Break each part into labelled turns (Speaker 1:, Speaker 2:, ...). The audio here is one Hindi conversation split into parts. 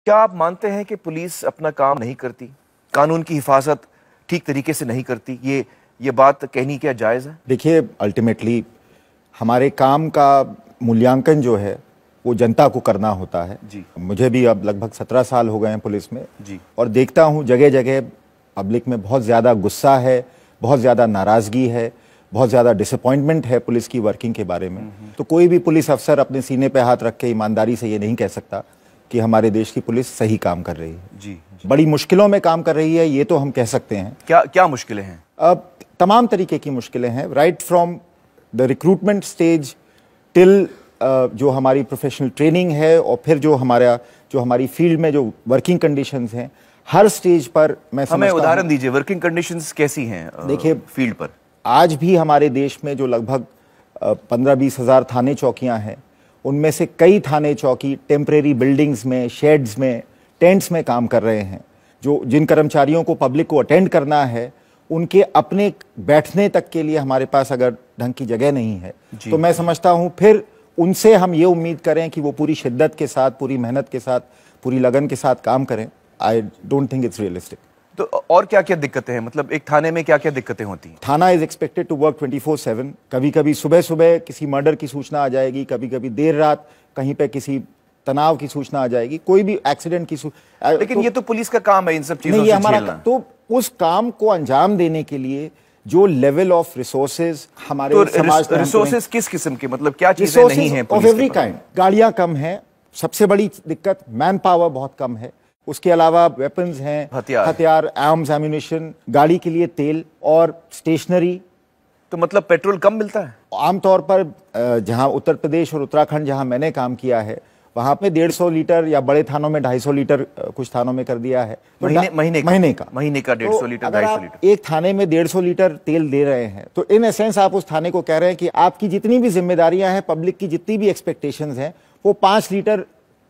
Speaker 1: क्या आप मानते हैं कि पुलिस अपना काम नहीं करती, कानून की हिफाजत ठीक तरीके से नहीं करती? ये बात कहनी क्या जायज़ है?
Speaker 2: देखिए, अल्टीमेटली हमारे काम का मूल्यांकन जो है वो जनता को करना होता है
Speaker 1: जी।
Speaker 2: मुझे भी अब लगभग 17 साल हो गए हैं पुलिस में
Speaker 1: जी।
Speaker 2: और देखता हूँ जगह जगह पब्लिक में बहुत ज़्यादा गुस्सा है, बहुत ज़्यादा नाराज़गी है, बहुत ज़्यादा डिसअपॉइंटमेंट है पुलिस की वर्किंग के बारे में। तो कोई भी पुलिस अफसर अपने सीने पे हाथ रख के ईमानदारी से ये नहीं कह सकता कि हमारे देश की पुलिस सही काम कर रही है।
Speaker 1: जी।
Speaker 2: बड़ी मुश्किलों में काम कर रही है, ये तो हम कह सकते हैं।
Speaker 1: क्या क्या मुश्किलें हैं?
Speaker 2: अब तमाम तरीके की मुश्किलें हैं, right from the recruitment stage till जो हमारी प्रोफेशनल ट्रेनिंग है और फिर जो हमारी फील्ड में जो वर्किंग कंडीशंस हैं, हर स्टेज पर मैं
Speaker 1: हमें उदाहरण दीजिए, वर्किंग कंडीशंस कैसी हैं
Speaker 2: देखिए
Speaker 1: फील्ड पर?
Speaker 2: आज भी हमारे देश में जो लगभग 15-20 हज़ार थाने चौकियां हैं, उनमें से कई थाने चौकी टेम्परेरी बिल्डिंग्स में, शेड्स में, टेंट्स में काम कर रहे हैं। जिन कर्मचारियों को पब्लिक को अटेंड करना है, उनके अपने बैठने तक के लिए हमारे पास अगर ढंग की जगह नहीं है, तो मैं समझता हूं फिर उनसे हम ये उम्मीद करें कि वो पूरी शिद्दत के साथ, पूरी मेहनत के साथ, पूरी लगन के साथ काम करें। I don't think it's realistic.
Speaker 1: तो और क्या क्या दिक्कतें हैं? मतलब एक थाने में क्या क्या दिक्कतें होती हैं?
Speaker 2: थाना इज एक्सपेक्टेड टू वर्क 24/7। कभी कभी सुबह सुबह किसी मर्डर की सूचना आ जाएगी, कभी कभी देर रात कहीं पे किसी तनाव की सूचना आ जाएगी, कोई भी एक्सीडेंट की
Speaker 1: लेकिन ये तो पुलिस का काम है इन सब चीजों से झेलना।
Speaker 2: तो उस काम को अंजाम देने के लिए जो लेवल ऑफ रिसोर्सेज हमारे समाज में,
Speaker 1: रिसोर्सेज किस किस्म के, मतलब क्या चीजें नहीं हैं
Speaker 2: ऑफ एवरी काइंड? गाड़ियां कम हैं, सबसे बड़ी दिक्कत मैन पावर बहुत कम है। उसके अलावा वेपन्स हैं, हथियार, आर्म्स, एम्यूनिशन, गाड़ी के लिए तेल और स्टेशनरी।
Speaker 1: तो मतलब पेट्रोल कम मिलता है?
Speaker 2: आमतौर पर जहां उत्तर प्रदेश और उत्तराखंड जहां मैंने काम किया है, वहां पे 150 लीटर या बड़े थानों में 250 लीटर कुछ थानों में कर दिया है।
Speaker 1: तो महीने का 150 लीटर, 250 लीटर।
Speaker 2: एक थाने में 150 लीटर तेल दे रहे हैं, तो इन एसेंस आप उस थाने को कह रहे हैं कि आपकी जितनी भी जिम्मेदारियां हैं, पब्लिक की जितनी भी एक्सपेक्टेशंस हैं, वो 5 लीटर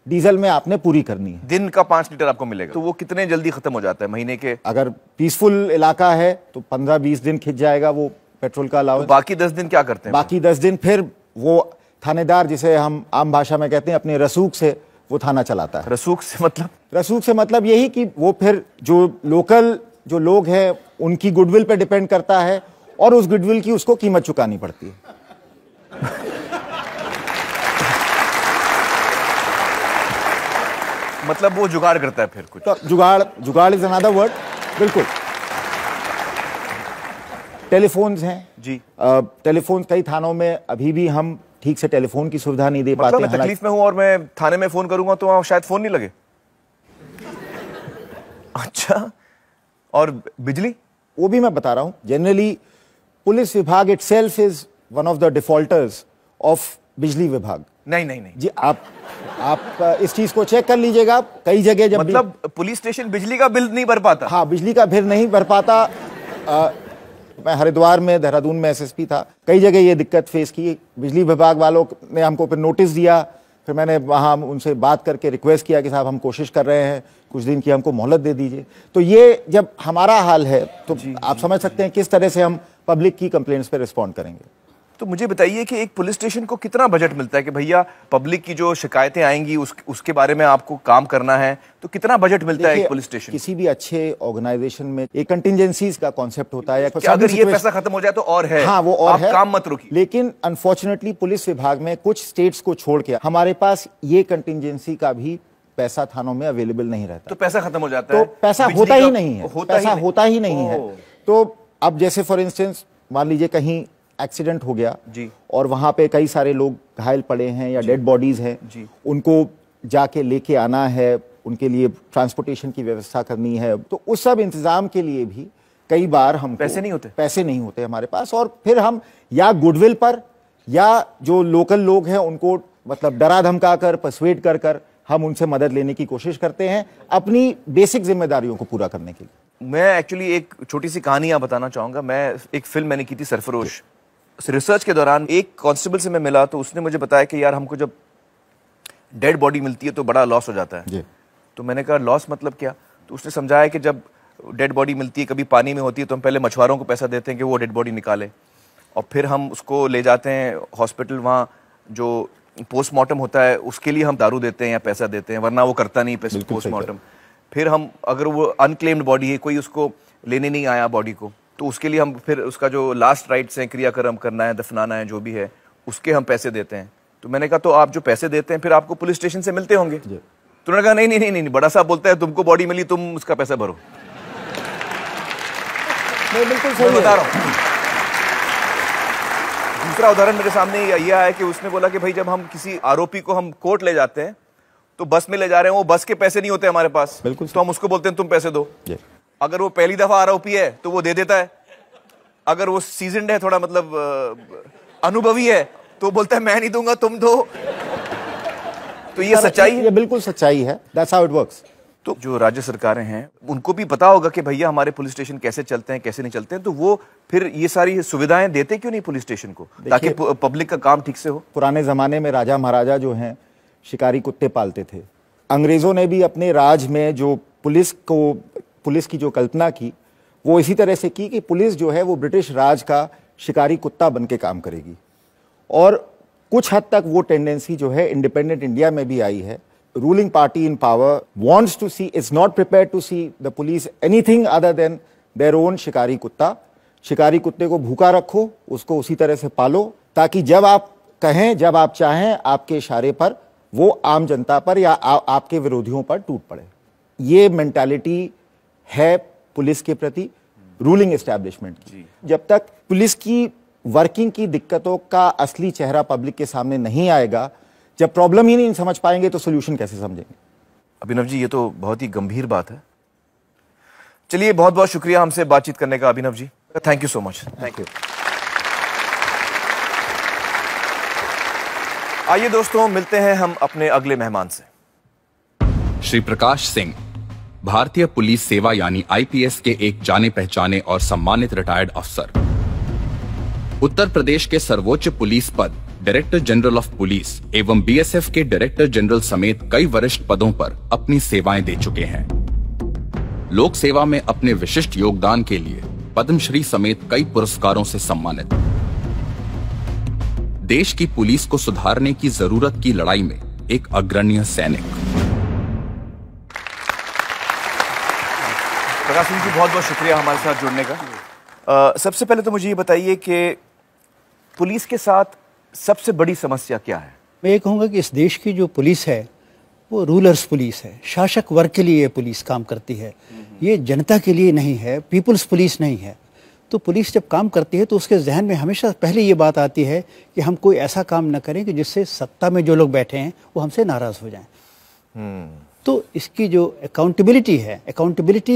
Speaker 2: डीजल में आपने पूरी करनी है।
Speaker 1: दिन का 5 लीटर आपको मिलेगा, तो वो कितने जल्दी खत्म हो जाता है महीने के?
Speaker 2: अगर पीसफुल इलाका है तो 15-20 दिन खिंच जाएगा वो पेट्रोल का अलाउंस।
Speaker 1: तो बाकी 10 दिन क्या करते हैं?
Speaker 2: बाकी 10 दिन फिर वो थानेदार, जिसे हम आम भाषा में कहते हैं, अपने रसूख से वो थाना चलाता है।
Speaker 1: रसूख से मतलब?
Speaker 2: रसूख से मतलब यही कि वो फिर जो लोकल जो लोग हैं उनकी गुडविल पे डिपेंड करता है और उस गुडविल की उसको कीमत चुकानी पड़ती है।
Speaker 1: मतलब वो जुगाड़ करता है फिर कुछ?
Speaker 2: तो जुगाड़ इज अनदर वर्ड। बिल्कुल। टेलीफोन्स हैं
Speaker 1: जी।
Speaker 2: टेलीफोन कई थानों में अभी भी हम ठीक से टेलीफोन की सुविधा नहीं दे पाते।
Speaker 1: मैं तकलीफ में हूं और मैं थाने में फोन करूंगा तो वहां शायद फोन नहीं लगे। अच्छा, और बिजली?
Speaker 2: वो भी मैं बता रहा हूं। जनरली पुलिस विभाग itself is one of the defaulters of बिजली विभाग।
Speaker 1: नहीं जी,
Speaker 2: आप इस चीज को चेक कर लीजिएगा। कई जगह जब
Speaker 1: मतलब पुलिस स्टेशन बिजली का बिल नहीं भर पाता?
Speaker 2: हाँ, बिजली का बिल नहीं भर पाता। मैं हरिद्वार में, देहरादून में एसएसपी था, कई जगह ये दिक्कत फेस की। बिजली विभाग वालों ने हमको फिर नोटिस दिया, फिर मैंने वहाँ उनसे बात करके रिक्वेस्ट किया कि साहब हम कोशिश कर रहे हैं, कुछ दिन की हमको मोहलत दे दीजिए। तो ये जब हमारा हाल है तो आप समझ सकते हैं किस तरह से हम पब्लिक की कंप्लेंट्स पे रिस्पॉन्ड करेंगे।
Speaker 1: तो मुझे बताइए कि एक पुलिस स्टेशन को कितना बजट मिलता है कि भैया पब्लिक की जो शिकायतें आएंगी उसके बारे में आपको काम करना है, तो कितना बजट मिलता है एक पुलिस स्टेशन?
Speaker 2: किसी भी अच्छे ऑर्गेनाइजेशन में एक कंटिजेंसीज का कॉन्सेप्ट होता है।
Speaker 1: अगर ये पैसा खत्म हो जाए तो और है।
Speaker 2: हाँ, वो और
Speaker 1: आप
Speaker 2: है,
Speaker 1: काम मत रोकिए।
Speaker 2: लेकिन अनफॉर्चुनेटली पुलिस विभाग में कुछ स्टेट्स को छोड़ के हमारे पास ये कंटिजेंसी का भी पैसा थानों में अवेलेबल नहीं रहता।
Speaker 1: तो पैसा खत्म हो जाता है?
Speaker 2: तो पैसा होता ही नहीं है, पैसा होता ही नहीं है। तो अब जैसे फॉर इंस्टेंस मान लीजिए कहीं एक्सीडेंट हो गया जी, और वहां पे कई सारे लोग घायल पड़े हैं या डेड बॉडीज हैं जी, उनको जाके लेके आना है, उनके लिए ट्रांसपोर्टेशन की व्यवस्था करनी है, तो उस सब इंतजाम के लिए भी कई बार हम पैसे नहीं होते हमारे पास। और फिर हम या गुडविल पर या जो लोकल लोग हैं उनको मतलब डरा धमका कर, पर्सुएड कर कर हम उनसे मदद लेने की कोशिश करते हैं अपनी बेसिक जिम्मेदारियों को पूरा करने के लिए।
Speaker 1: मैं एक्चुअली एक छोटी सी कहानी यहाँ बताना चाहूंगा। मैं एक फिल्म मैंने की थी सरफरोश। रिसर्च के दौरान एक कांस्टेबल से मैं मिला तो उसने मुझे बताया कि यार हमको जब डेड बॉडी मिलती है तो बड़ा लॉस हो जाता है। तो मैंने कहा लॉस मतलब क्या? तो उसने समझाया कि जब डेड बॉडी मिलती है, कभी पानी में होती है, तो हम पहले मछुआरों को पैसा देते हैं कि वो डेड बॉडी निकाले, और फिर हम उसको ले जाते हैं हॉस्पिटल, वहाँ जो पोस्टमार्टम होता है उसके लिए हम दारू देते हैं या पैसा देते हैं, वरना वो करता नहीं पोस्टमार्टम। फिर हम अगर वो अनक्लेम्ड बॉडी है, कोई उसको लेने नहीं आया बॉडी को, तो उसके लिए हम फिर उसका जो लास्ट राइट्स हैं, क्रियाक्रम करना है, दफनाना है, जो भी है, उसके हम पैसे देते हैं। तो मैंने कहा तो आप जो पैसे देते हैं फिर आपको पुलिस स्टेशन से मिलते होंगे। तो उन्होंने कहा नहीं नहीं नहीं नहीं, बड़ा साहब बोलता है तुमको बॉडी मिली, तुम उसका पैसा भरो।
Speaker 2: मैं बिल्कुल सही
Speaker 1: बता रहा हूँ। दूसरा उदाहरण मेरे सामने यह आया कि उसने बोला कि भाई जब हम किसी आरोपी को हम कोर्ट ले जाते हैं तो बस में ले जा रहे हैं, वो बस के पैसे नहीं होते हमारे पास,
Speaker 2: बिल्कुल,
Speaker 1: तो हम उसको बोलते हैं तुम पैसे दो। अगर वो पहली दफा आरोपी है तो वो दे देता है, अगर वो सीजन्ड है, थोड़ा मतलब अनुभवी है, तो बोलता है मैं नहीं दूंगा, तुम दो। तो ये सच्चाई है,
Speaker 2: ये बिल्कुल सच्चाई है। That's how it works।
Speaker 1: तो जो राज्य सरकारें हैं उनको भी पता होगा कि भैया हमारे पुलिस स्टेशन कैसे चलते हैं, कैसे नहीं चलते हैं, तो वो फिर ये सारी सुविधाएं देते क्यों नहीं पुलिस स्टेशन को, ताकि पब्लिक का काम ठीक से हो।
Speaker 2: पुराने जमाने में राजा महाराजा जो हैं शिकारी कुत्ते पालते थे। अंग्रेजों ने भी अपने राज में जो पुलिस की जो कल्पना की, वो इसी तरह से की कि पुलिस जो है वो ब्रिटिश राज का शिकारी कुत्ता बन के काम करेगी। और कुछ हद तक वो टेंडेंसी जो है इंडिपेंडेंट इंडिया में भी आई है। Ruling party in power wants to see, is not prepared to see the police anything other than their own शिकारी कुत्ता। शिकारी कुत्ते को भूखा रखो, उसको उसी तरह से पालो, ताकि जब आप कहें, जब आप चाहें, आपके इशारे पर वो आम जनता पर या आपके विरोधियों पर टूट पड़े। ये मेंटालिटी है पुलिस के प्रति रूलिंग एस्टैब्लिशमेंट की। जब तक पुलिस की वर्किंग की दिक्कतों का असली चेहरा पब्लिक के सामने नहीं आएगा, जब प्रॉब्लम ही नहीं समझ पाएंगे तो सोल्यूशन कैसे समझेंगे।
Speaker 1: अभिनव जी, ये तो बहुत ही गंभीर बात है। चलिए, बहुत बहुत शुक्रिया हमसे बातचीत करने का Abhinav ji. Thank you so much.
Speaker 2: Thank you.
Speaker 1: आइए दोस्तों, मिलते हैं हम अपने अगले मेहमान से।
Speaker 3: श्री प्रकाश सिंह भारतीय पुलिस सेवा यानी आईपीएस के एक जाने पहचाने और सम्मानित रिटायर्ड अफसर। उत्तर प्रदेश के सर्वोच्च पुलिस पद डायरेक्टर जनरल ऑफ पुलिस एवं बीएसएफ के डायरेक्टर जनरल समेत कई वरिष्ठ पदों पर अपनी सेवाएं दे चुके हैं। लोक सेवा में अपने विशिष्ट योगदान के लिए पद्मश्री समेत कई पुरस्कारों से सम्मानित। देश की पुलिस को सुधारने की जरूरत की लड़ाई में एक अग्रणी सैनिक।
Speaker 1: प्रकाश सिंह जी, बहुत बहुत शुक्रिया हमारे साथ जुड़ने का। सबसे पहले तो मुझे ये बताइए कि पुलिस के साथ सबसे बड़ी समस्या क्या है?
Speaker 4: मैं ये कहूँगा कि इस देश की जो पुलिस है वो रूलर्स पुलिस है, शासक वर्ग के लिए ये पुलिस काम करती है, ये जनता के लिए नहीं है, पीपल्स पुलिस नहीं है। तो पुलिस जब काम करती है तो उसके जहन में हमेशा पहले ये बात आती है कि हम कोई ऐसा काम न करें कि जिससे सत्ता में जो लोग बैठे हैं वो हमसे नाराज हो जाएं। तो इसकी जो अकाउंटेबिलिटी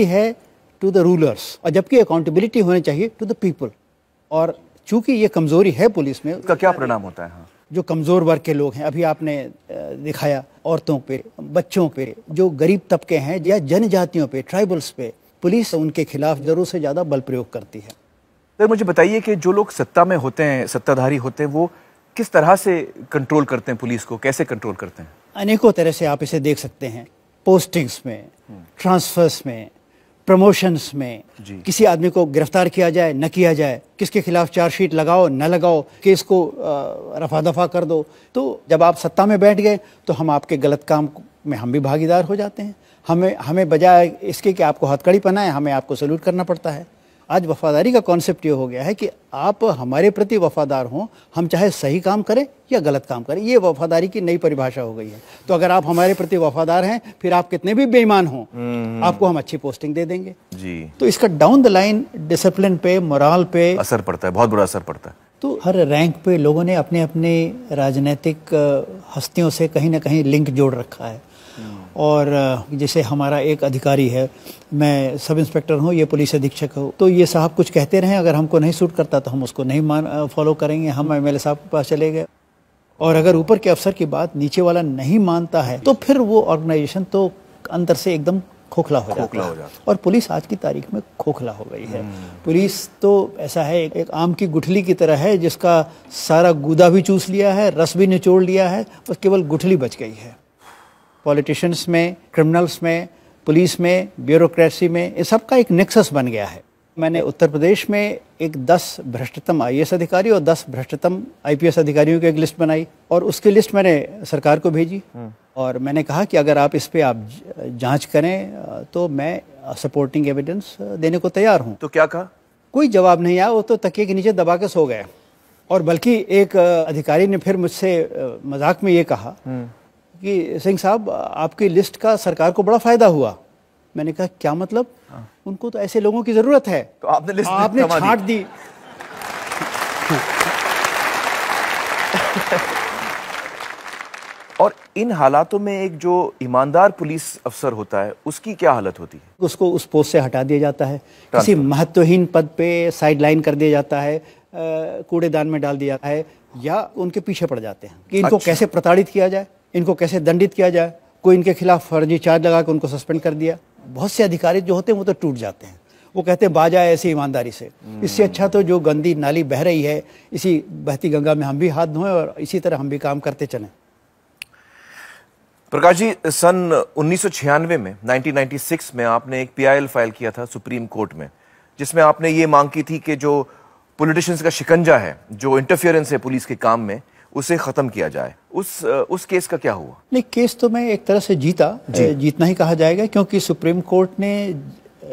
Speaker 4: है टू द रूलर्स, और जबकि अकाउंटेबिलिटी होनी चाहिए टू द पीपल। और चूंकि ये कमजोरी है पुलिस में,
Speaker 1: उसका क्या परिणाम होता है? हाँ।
Speaker 4: जो कमजोर वर्ग के लोग हैं, अभी आपने दिखाया औरतों पे, बच्चों पे, जो गरीब तबके हैं या जनजातियों पे, ट्राइबल्स पे, पुलिस उनके खिलाफ जरूरत से ज्यादा बल प्रयोग करती है।
Speaker 1: सर, मुझे बताइए कि जो लोग सत्ता में होते हैं, सत्ताधारी होते हैं, वो किस तरह से कंट्रोल करते हैं पुलिस को, कैसे कंट्रोल करते हैं?
Speaker 4: अनेकों तरह से आप इसे देख सकते हैं। पोस्टिंग्स में, ट्रांसफर्स में, प्रमोशंस में, किसी आदमी को गिरफ्तार किया जाए न किया जाए, किसके खिलाफ चार्जशीट लगाओ न लगाओ, केस को रफा दफा कर दो। तो जब आप सत्ता में बैठ गए तो हम आपके गलत काम में हम भी भागीदार हो जाते हैं। हमें बजाय इसके कि आपको हथकड़ी पहनाए, हमें आपको सैल्यूट करना पड़ता है। आज वफादारी का कॉन्सेप्ट ये हो गया है कि आप हमारे प्रति वफादार हों, हम चाहे सही काम करें या गलत काम करें। ये वफादारी की नई परिभाषा हो गई है। तो अगर आप हमारे प्रति वफादार हैं, फिर आप कितने भी बेईमान हों, आपको हम अच्छी पोस्टिंग दे देंगे जी। तो इसका डाउन द लाइन डिसिप्लिन पे, मोरल पे असर
Speaker 1: पड़ता है, बहुत बुरा असर पड़ता है।
Speaker 4: तो हर रैंक पे लोगों ने अपने अपने राजनीतिक हस्तियों से कहीं ना कहीं लिंक जोड़ रखा है। और जैसे हमारा एक अधिकारी है, मैं सब इंस्पेक्टर हूँ, ये पुलिस अधीक्षक हूँ, तो ये साहब कुछ कहते रहे, अगर हमको नहीं सूट करता तो हम उसको नहीं फॉलो करेंगे, हम एमएलए साहब के पास चले गए। और अगर ऊपर के अफसर की बात नीचे वाला नहीं मानता है तो फिर वो ऑर्गेनाइजेशन तो अंदर से एकदम खोखला हो जाता है। और पुलिस आज की तारीख में खोखला हो गई है। पुलिस तो ऐसा है, एक आम की गुठली की तरह है, जिसका सारा गूदा भी चूस लिया है, रस भी निचोड़ लिया है, बस केवल गुठली बच गई है। पॉलिटिशियंस में, क्रिमिनल्स में, पुलिस में, ब्यूरोक्रेसी में, इस सब का एक नेक्सस बन गया है। मैंने उत्तर प्रदेश में एक 10 भ्रष्टतम आईएएस अधिकारी और 10 भ्रष्टतम आईपीएस अधिकारियों की एक लिस्ट बनाई और उसकी लिस्ट मैंने सरकार को भेजी और मैंने कहा कि अगर आप इस पे आप जांच करें तो मैं सपोर्टिंग एविडेंस देने को तैयार हूं।
Speaker 1: तो क्या कहा?
Speaker 4: कोई जवाब नहीं आया, वो तो तकिए के नीचे दबा के सो गए। और बल्कि एक अधिकारी ने फिर मुझसे मजाक में ये कहा कि सिंह साहब आपकी लिस्ट का सरकार को बड़ा फायदा हुआ। मैंने कहा क्या मतलब? उनको तो ऐसे लोगों की जरूरत है।
Speaker 1: तो आपने लिस्ट
Speaker 4: छांट दी।
Speaker 1: और इन हालातों में एक जो ईमानदार पुलिस अफसर होता है उसकी क्या हालत होती है?
Speaker 4: उसको उस पोस्ट से हटा दिया जाता है, किसी महत्वहीन पद पे साइडलाइन कर दिया जाता है, कूड़ेदान में डाल दिया जाता है या उनके पीछे पड़ जाते हैं कि इनको कैसे प्रताड़ित किया जाए, इनको कैसे दंडित किया जाए। कोई इनके खिलाफ फर्जी चार्ज लगा के उनको सस्पेंड कर दिया। बहुत से अधिकारी जो होते हैं वो तो टूट जाते हैं, वो कहते हैं बाजा ऐसी ईमानदारी से। इससे अच्छा तो जो गंदी नाली बह रही है इसी बहती गंगा में हम भी हाथ धोएं और इसी तरह हम भी काम करते चलें।
Speaker 1: प्रकाश जी, सन 1996 में 1996 में आपने एक पीआईएल फाइल किया था सुप्रीम कोर्ट में, जिसमें आपने ये मांग की थी कि जो पॉलिटिशियंस का शिकंजा है, जो इंटरफियरेंस है पुलिस के काम में, उसे खत्म किया जाए। उस केस का क्या हुआ?
Speaker 4: नहीं, केस तो मैं एक तरह से जीतना ही कहा जाएगा, क्योंकि सुप्रीम कोर्ट ने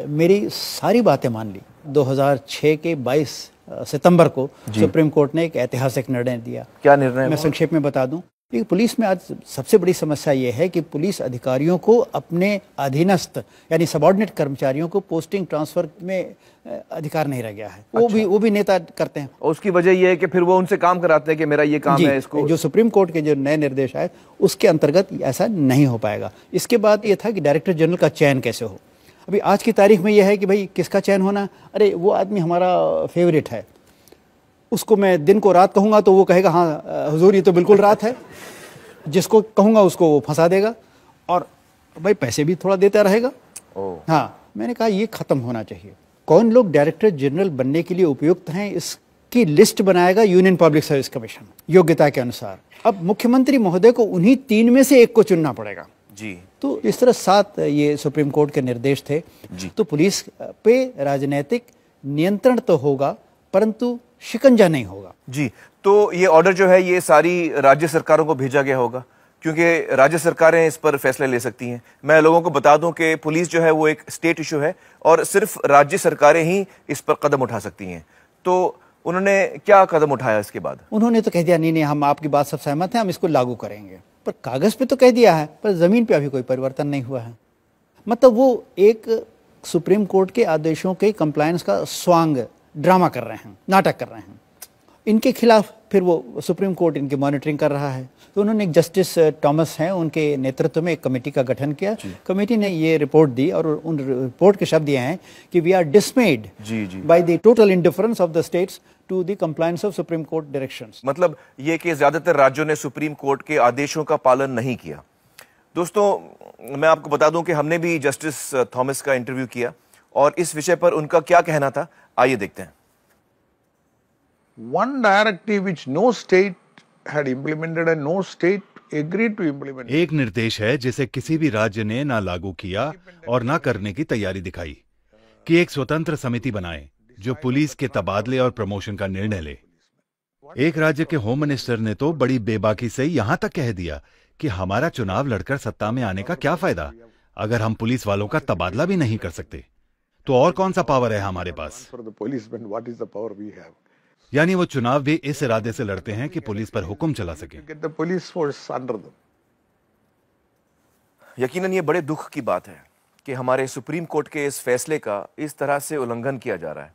Speaker 4: मेरी सारी बातें मान ली। 2006 के 22 सितंबर को सुप्रीम कोर्ट ने एक ऐतिहासिक निर्णय दिया।
Speaker 1: क्या निर्णय?
Speaker 4: मैं संक्षेप में बता दूं। पुलिस में आज सबसे बड़ी समस्या ये है कि पुलिस अधिकारियों को अपने अधीनस्थ यानी सबऑर्डिनेट कर्मचारियों को पोस्टिंग ट्रांसफर में अधिकार नहीं रह गया है। अच्छा। वो भी नेता करते हैं।
Speaker 1: और उसकी वजह ये है कि फिर वो उनसे काम कराते हैं कि मेरा ये काम है। इसको
Speaker 4: जो सुप्रीम कोर्ट के जो नए निर्देश आए उसके अंतर्गत ऐसा नहीं हो पाएगा। इसके बाद ये था कि डायरेक्टर जनरल का चयन कैसे हो। अभी आज की तारीख में यह है कि भाई किसका चयन होना, अरे वो आदमी हमारा फेवरेट है, उसको मैं दिन को रात कहूंगा तो वो कहेगा हाँ हुजूर ये तो बिल्कुल रात है, जिसको कहूंगा उसको वो फंसा देगा और भाई पैसे भी थोड़ा देता रहेगा। हाँ, मैंने कहा ये खत्म होना चाहिए। कौन लोग डायरेक्टर जनरल बनने के लिए उपयुक्त हैं इसकी लिस्ट बनाएगा यूनियन पब्लिक सर्विस कमीशन योग्यता के अनुसार। अब मुख्यमंत्री महोदय को उन्हीं 3 में से एक को चुनना पड़ेगा
Speaker 1: जी।
Speaker 4: तो इस तरह 7 ये सुप्रीम कोर्ट के निर्देश थे जी। तो पुलिस पे राजनीतिक नियंत्रण तो होगा परंतु शिकंजा नहीं होगा
Speaker 1: जी। तो ये ऑर्डर जो है ये सारी राज्य सरकारों को भेजा गया होगा, क्योंकि राज्य सरकारें इस पर फैसले ले सकती हैं। मैं लोगों को बता दूं कि पुलिस जो है वो एक स्टेट इशू है और सिर्फ राज्य सरकारें ही इस पर कदम उठा सकती हैं। तो उन्होंने क्या कदम उठाया इसके बाद?
Speaker 4: उन्होंने तो कह दिया नहीं हम आपकी बात सब सहमत हैं, हम इसको लागू करेंगे। पर कागज पे तो कह दिया है, पर जमीन पे अभी कोई परिवर्तन नहीं हुआ है। मतलब वो एक सुप्रीम कोर्ट के आदेशों के कंप्लायंस का स्वांग ड्रामा कर रहे हैं, नाटक कर रहे हैं। इनके खिलाफ फिर वो सुप्रीम कोर्ट इनकी मॉनिटरिंग कर रहा है। तो उन्होंने एक जस्टिस थॉमस हैं, उनके नेतृत्व में एक कमेटी का गठन किया। कमेटी ने ये रिपोर्ट दी और उन रिपोर्ट के शब्द ये हैं कि we are dismayed by the total indifference of the states to the compliance of Supreme Court directions.
Speaker 1: मतलब ये कि ज्यादातर राज्यों ने सुप्रीम कोर्ट के आदेशों का पालन नहीं किया। दोस्तों, मैं आपको बता दूं कि हमने भी जस्टिस थॉमस का इंटरव्यू किया और इस विषय पर उनका क्या कहना था, आइए देखते हैं।
Speaker 5: One directive which no state had implemented and no state agreed to implement.
Speaker 6: एक निर्देश है जिसे किसी भी राज्य ने ना लागू किया और ना करने की तैयारी दिखाई कि एक स्वतंत्र समिति बनाए जो पुलिस के तबादले और प्रमोशन का निर्णय ले। एक राज्य के होम मिनिस्टर ने तो बड़ी बेबाकी से यहां तक कह दिया कि हमारा चुनाव लड़कर सत्ता में आने का क्या फायदा अगर हम पुलिस वालों का तबादला भी नहीं कर सकते। तो और कौन सा पावर है हमारे पास? यानी वो चुनाव भी इस इरादे से लड़ते हैं कि पुलिस पर हुक्म चला सके।
Speaker 1: यकीनन ये बड़े दुख की बात है कि हमारे सुप्रीम कोर्ट के इस फैसले का इस तरह से उल्लंघन किया जा रहा है।